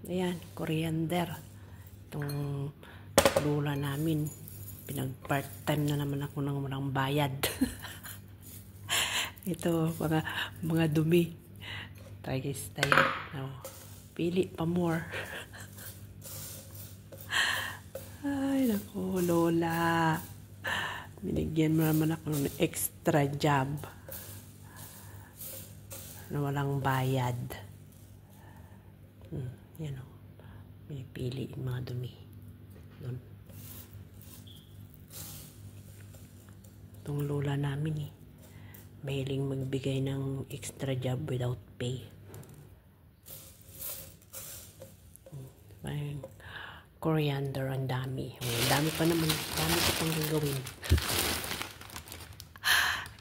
Ayan, coriander. Itong lula namin. Pinag-part-time na naman ako ng walang bayad. Ito, mga dumi. Tayo guys, tayo. Pili pa more. Ay, naku, lola. Binigyan mo naman ako ng extra job na walang bayad. Yan o. Pinipili yung mga dumi. Doon. Itong lola namin eh. Mahiling magbigay ng extra job without pay. May coriander, ang dami. Ang dami pa naman. Dami ko pang gagawin.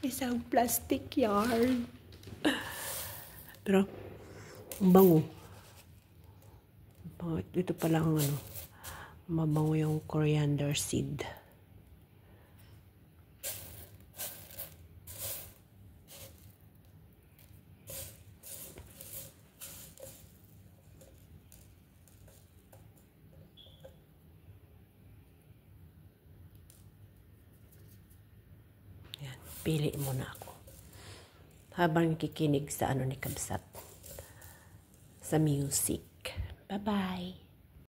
Isang plastic yarn. Pero, ang bango. Ito pala ang mabango yung coriander seed. Yan, pili muna ako. Habang kikinig sa ni Kabsat. Sa music. Bye-bye.